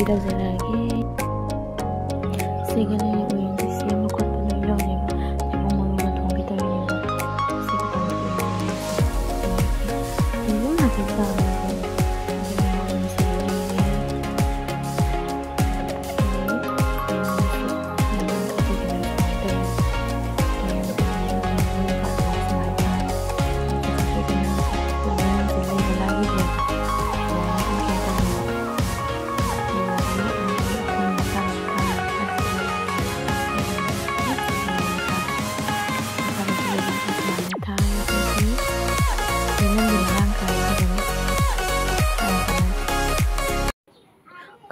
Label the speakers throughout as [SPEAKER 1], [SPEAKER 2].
[SPEAKER 1] ꯇꯧꯖꯔꯛꯑꯒꯦ ꯁꯤꯒ ꯂꯩꯔꯤ ꯎꯌꯦꯟꯁꯦ ꯁꯦꯝꯕ ꯈꯣꯠꯄ ꯂꯣꯏ ꯂꯣꯏꯔꯦꯕ ꯊꯩꯕꯣꯡ ꯃꯔꯨꯒ ꯊꯣꯡꯒꯦ ꯇꯧꯔꯤꯅꯦꯕ ꯁꯤꯒ ꯑꯗꯨꯝ ꯍꯥꯏꯐꯦꯠ ꯆꯥꯕ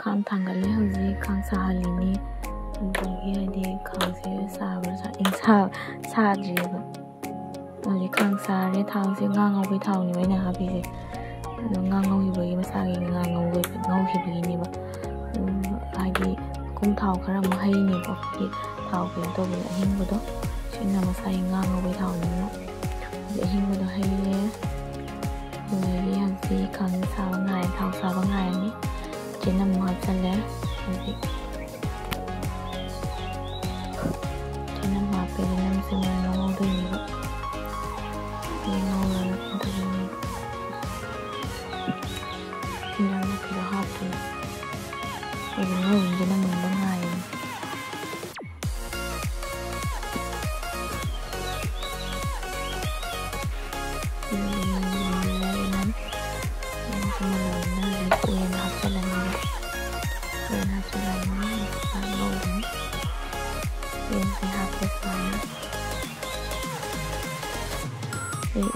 [SPEAKER 1] khang thangale hauji khang sahalini adagi hadi khangse sabra sadriba hauji khang sare thangse ngangawbe thawni waina habise ngangawibagi masagi ngawhibagi ba hadi kum thaw khara mu haini ba thaw ke to bi ahingbodo sina masai ngangawbe thawni na ahingbodo haile hauji hauji khang saba ngai thaw saba ngai ni Jenam hapsale jenam hape jenam semua ngau tu ni ba ngau la tu ni jenam kita hape ngau jenam bangai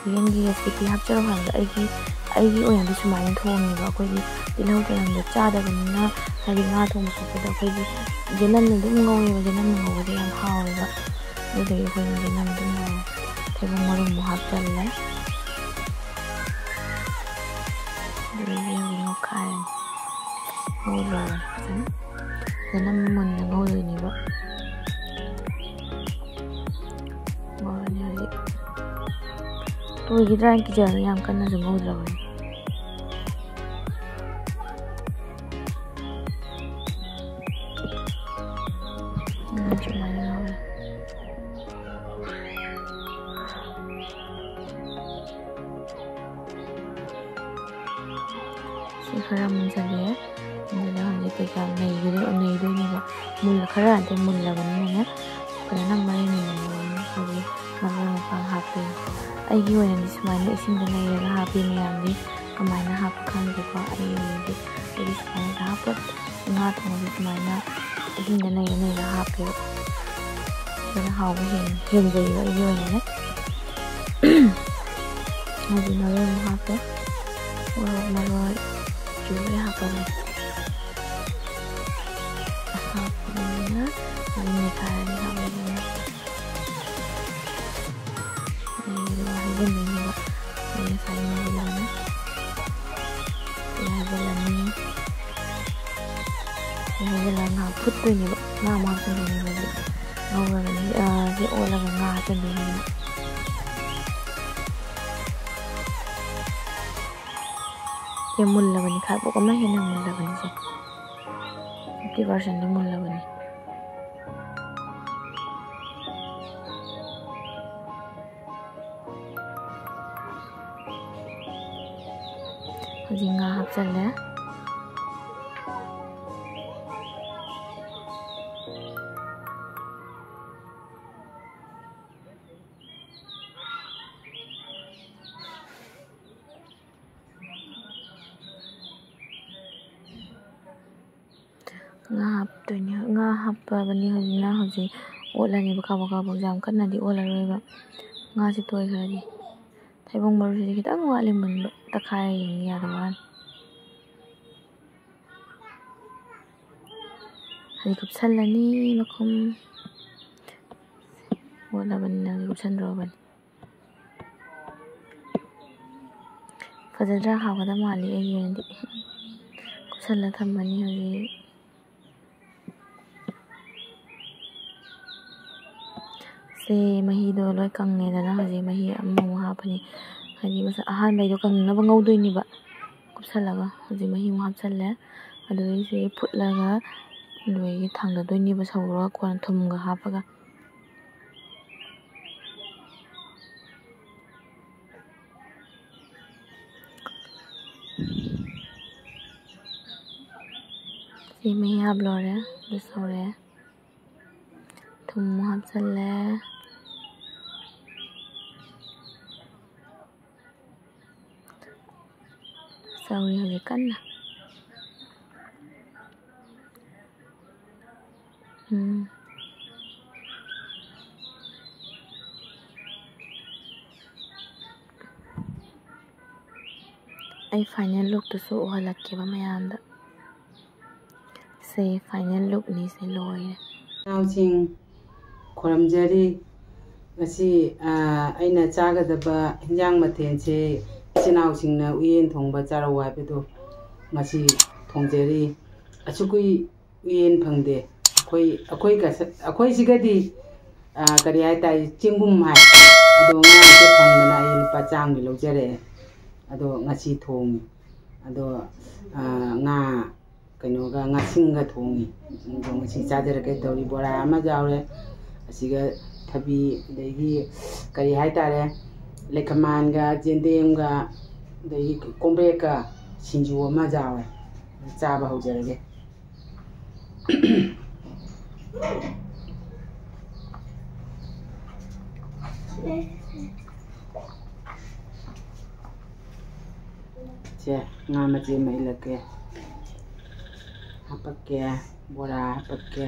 [SPEAKER 1] uyengi recipe hapcharo hanga aigi oyandi sumain thongi ba koi tilau tanam da chada banna hari nga thong ko da koi jenam ne dum ngawi ba jenam ngawi da yam hawi ba de de koi jenam dum thebo maru mu hapchalla de uyengi no khai ngoro jenam mun ngawi ni ba tôi cái cái giờ làm cân là được ngồi rồi chuyện này rồi sẽ khá là mình sẽ để mình đã làm cái cái này cái này đôi như vậy mình là khá là thì mình là vấn đề nhé cái năm nay mình rồi mà mình còn học thì aigi oina sumana isingda nairaga hapi miyamdi kamaina hap khangdeko aigi sumana hapot nga thongdi sumana isingda nairaga hapi dana hawba hemjaiba aigi oina ne hadi nalo hape marwa jure hapani hapana hadi mekhari hapani ini juga ini saya mau bilang ya bilang haput tuh nih nama sendiri lagi nomor ini si orang nggak sendiri ya mulla bani kah pokoknya ini mulla bani sih 50% ini mulla bani Nga hapsale nga haptunya nga happa bani hajina haji olani baka jam kanna di olaroi ba nga si toy khari thaibong maru si kitang wali mun takhai yang ya dawan hari kupsallani makum wala banna kupsan roban fadadra hawada mali ayendi kupsalla thammani hari se mahi do loi kangne dana hari mahi ammu hapani hari masa ahan bai do kanna ba ngau doi ni ba kupsalla ga hari mahi mu hapsalle ꯑꯗꯨꯗꯩꯁꯤ ꯐꯨꯠꯂꯒ ꯑꯗꯨꯗꯒꯤ ꯊꯥꯡꯗꯗꯣꯏꯅꯦꯕ ꯁꯧꯔꯒ ꯀꯣꯟꯅ ꯊꯨꯝꯒ ꯍꯥꯞꯄꯒ ꯁꯤ ꯃꯍꯤ ꯍꯥꯞꯂꯣꯏꯔꯦ ꯑꯗꯨ ꯁꯧꯔꯦ ꯊꯨꯝ ꯍꯥꯞꯆꯜꯂꯦ ꯁꯧꯔꯤ ꯍꯧꯖꯤꯛ ꯀꯟꯅ ꯑꯩ ꯐꯥꯏꯅꯦꯜ ꯂꯨꯛꯇꯨꯁꯨ ꯎꯍꯜꯂꯛꯀꯦꯕ ꯃꯌꯥꯝꯗ ꯁꯦ ꯐꯥꯏꯅꯦꯜ ꯂꯨꯛꯅꯤ ꯁꯦ ꯂꯣꯏꯔꯦ
[SPEAKER 2] ꯏꯅꯥꯎꯁꯤꯡ ꯈꯨꯔꯨꯝꯖꯔꯤ ꯉꯁꯤ ꯑꯩꯅ ꯆꯥꯒꯗꯕ ꯍꯤꯟꯖꯥꯡ ꯃꯊꯦꯜꯁꯦ ꯏꯆꯤꯜ ꯏꯅꯥꯎꯁꯤꯡꯅ ꯎꯌꯦꯟ ꯊꯣꯡꯕ ꯆꯥꯔꯧ ꯍꯥꯏꯕꯗꯣ ꯉꯁꯤ ꯊꯣꯡꯖꯔꯤ ꯑꯁꯨꯛꯀꯨꯏ ꯎꯌꯦꯟ ꯐꯪꯗꯦ ꯑꯩꯈꯣꯏꯁꯤꯒꯗꯤ ꯀꯔꯤ ꯍꯥꯏꯇꯥꯔꯦ ꯆꯦꯡꯒꯨꯝ ꯍꯥꯏ ꯑꯗꯣ ꯉꯥꯁꯦ ꯐꯪꯗꯅ ꯑꯩ ꯂꯨꯄꯥ ꯆꯥꯝꯃꯒꯤ ꯂꯧꯖꯔꯛꯑꯦ ꯑꯗꯣ ꯉꯁꯤ ꯊꯣꯡꯉꯤ ꯑꯗꯣ ꯉꯥ ꯀꯩꯅꯣꯒ ꯉꯥꯁꯤꯡꯒ ꯊꯣꯡꯉꯤ ꯑꯗꯣ ꯉꯁꯤ ꯆꯥꯖꯔꯛꯀꯦ ꯇꯧꯔꯤ ꯕꯣꯔꯥ ꯑꯃ ꯌꯥꯎꯔꯦ ꯑꯁꯤꯒ ꯊꯕꯤ ꯑꯗꯒꯤ ꯀꯔꯤ ꯍꯥꯏꯇꯥꯔꯦ ꯂꯩꯈꯃꯥꯟꯒ ꯌꯦꯟꯗꯦꯝꯒ ꯑꯗꯒꯤ ꯀꯣꯝꯄ꯭ꯔꯦꯛꯀ ꯁꯤꯡꯖꯨ ꯑꯃ ꯌꯥꯎꯔꯦ ꯆꯥꯕ ꯍꯧꯖꯔꯒꯦ ꯁꯦ ꯉꯥ ꯃꯆꯦꯠ ꯑꯃ ꯏꯜꯂꯛꯀꯦ ꯍꯥꯄꯛꯀꯦ ꯕꯣꯔꯥ ꯍꯥꯄꯛꯀꯦ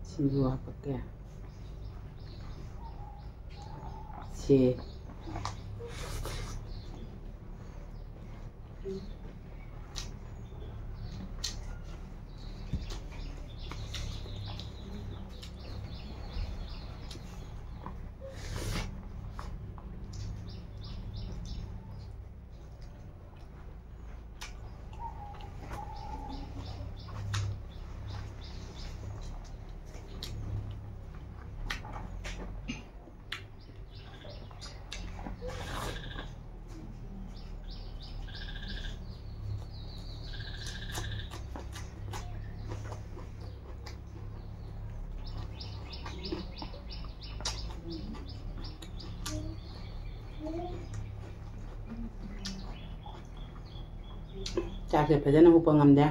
[SPEAKER 2] ꯁꯤꯡꯖꯨ ꯍꯥꯄꯛꯀꯦ ꯁꯤ ꯆꯥꯛꯁꯦ ꯐꯖꯅ ꯍꯨꯞꯄ ꯉꯝꯗꯦ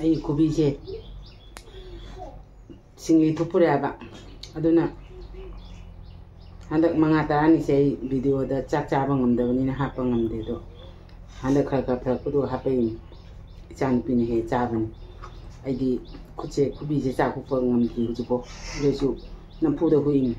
[SPEAKER 2] ꯑꯩ ꯈꯨꯕꯤꯁꯦ ꯁꯤꯡꯂꯤ ꯊꯨꯞꯄꯨꯔꯦꯕ ꯑꯗꯨꯅ ꯍꯟꯗꯛ 5-10ꯅꯤꯁꯦ ꯑꯩ ꯚꯤꯗꯤꯑꯣꯗ ꯆꯥꯛ ꯆꯥꯕ ꯉꯝꯗꯕꯅꯤꯅ ꯍꯥꯞꯄ ꯉꯝꯗꯦ ꯑꯗꯣ ꯍꯟꯗꯛ ꯈꯔ ꯐꯔꯛꯄꯗꯣ ꯍꯥꯞꯄꯛꯏꯅꯤ ꯏꯆꯥꯅꯨꯄꯤꯅ ꯍꯦꯛ ꯆꯥꯕꯅꯤ ꯑꯩꯗꯤ ꯈꯨꯠꯁꯦ ꯈꯨꯕꯤꯁꯦ ꯆꯥꯛ ꯍꯨꯞꯄ ꯉꯝꯗ꯭ꯔꯤ ꯍꯧꯖꯤꯛꯐꯥꯎ ꯑꯗꯨꯁꯨ ꯅꯝꯐꯨꯗ ꯍꯨꯏꯅꯤ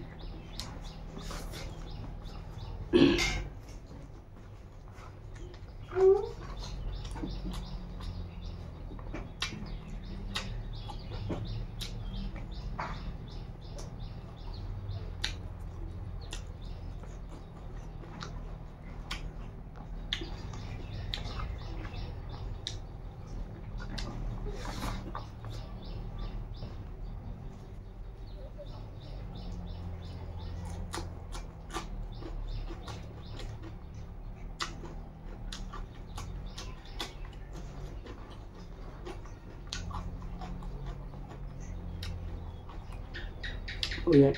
[SPEAKER 2] Oh yeah.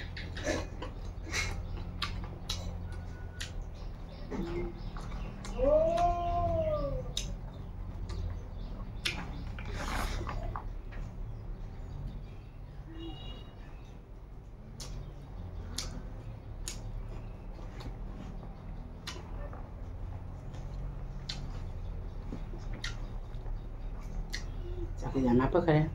[SPEAKER 2] Jangan apa kalian?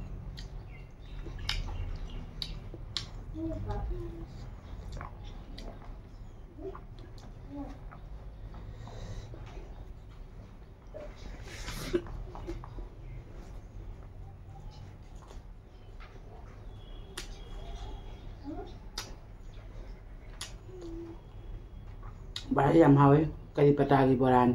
[SPEAKER 2] Bahaya yang hawe kali patagi boran.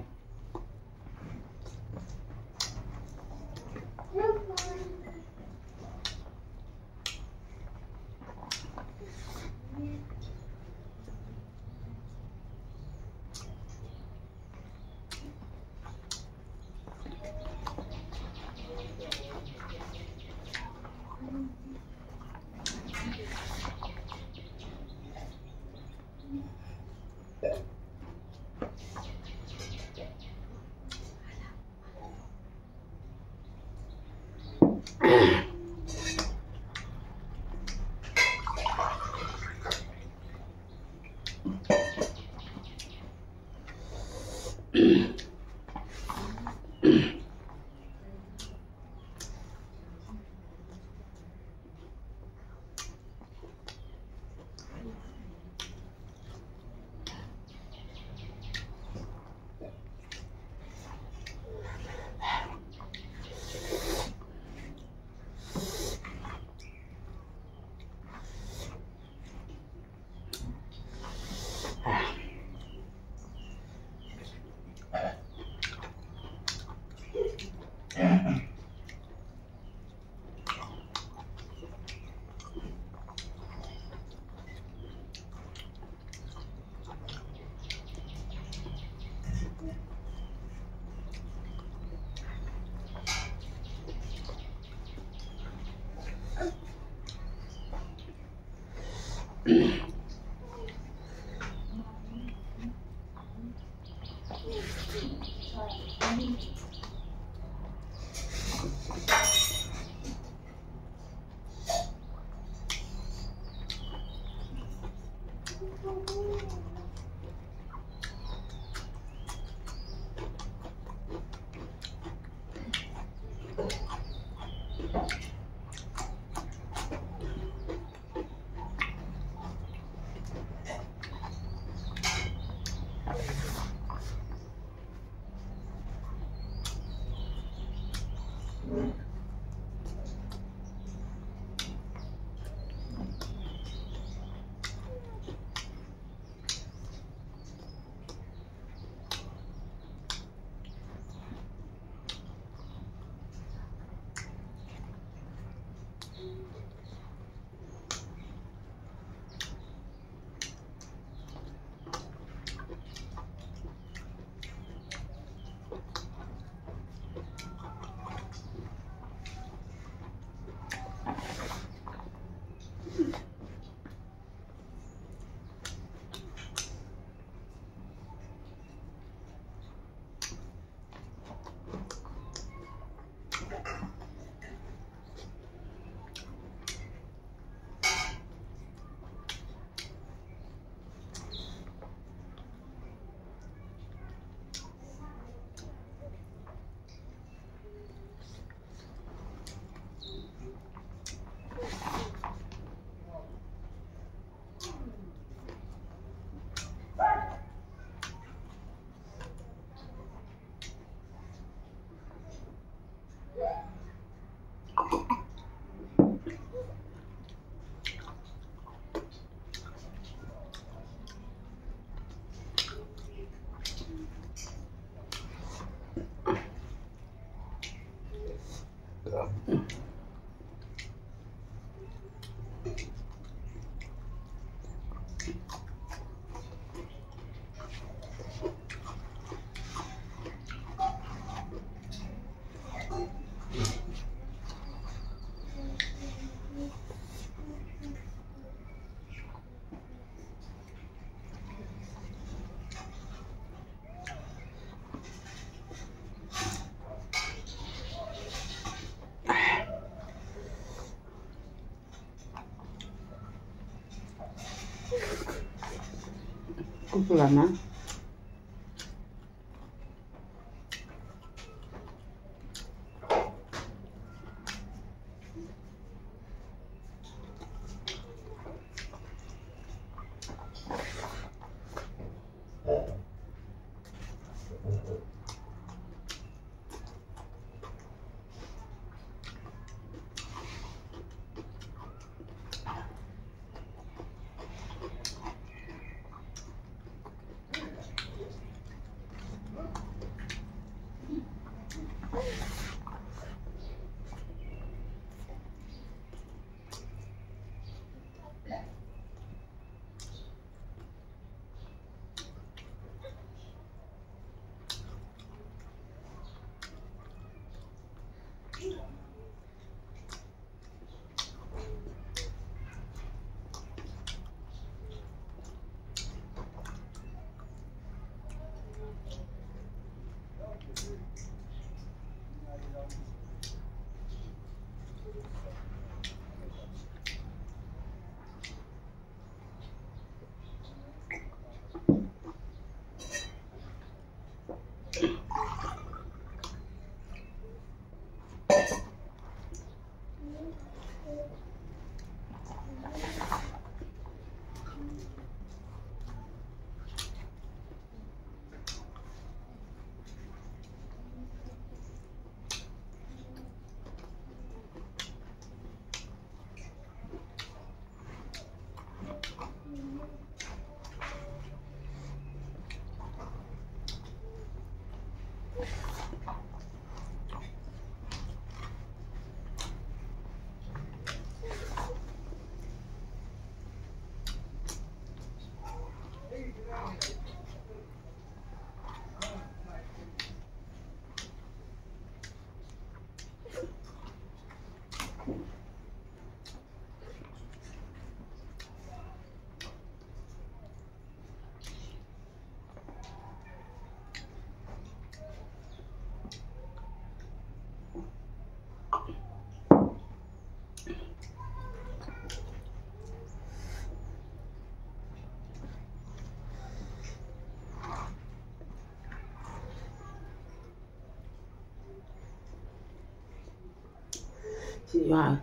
[SPEAKER 2] Kupulama. chị Hoàng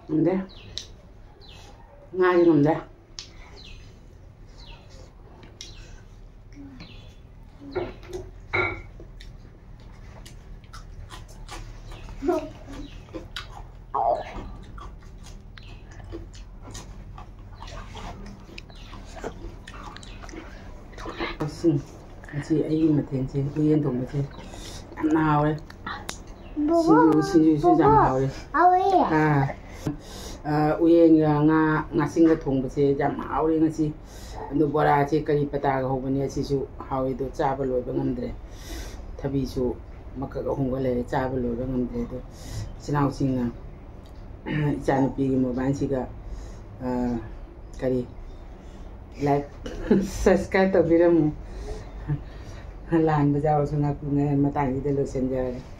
[SPEAKER 2] 뭔데? 아이 뭔데? sim chị ấy mà thêm chị yên thùng mà chị ăn nào đấy 신주 잠하오래 우예 nga singa thongbase jam hauri ngasi ando bora che kari pata ga hobani asisu hawi do chaba loiba ngamdre thabi su makka ga hongale chaba loiba ngamdre do sinau singa chanu pi gi moban siga kari like subscribe to biramu lan ba jaw sunga ku ne matang ide lo senjare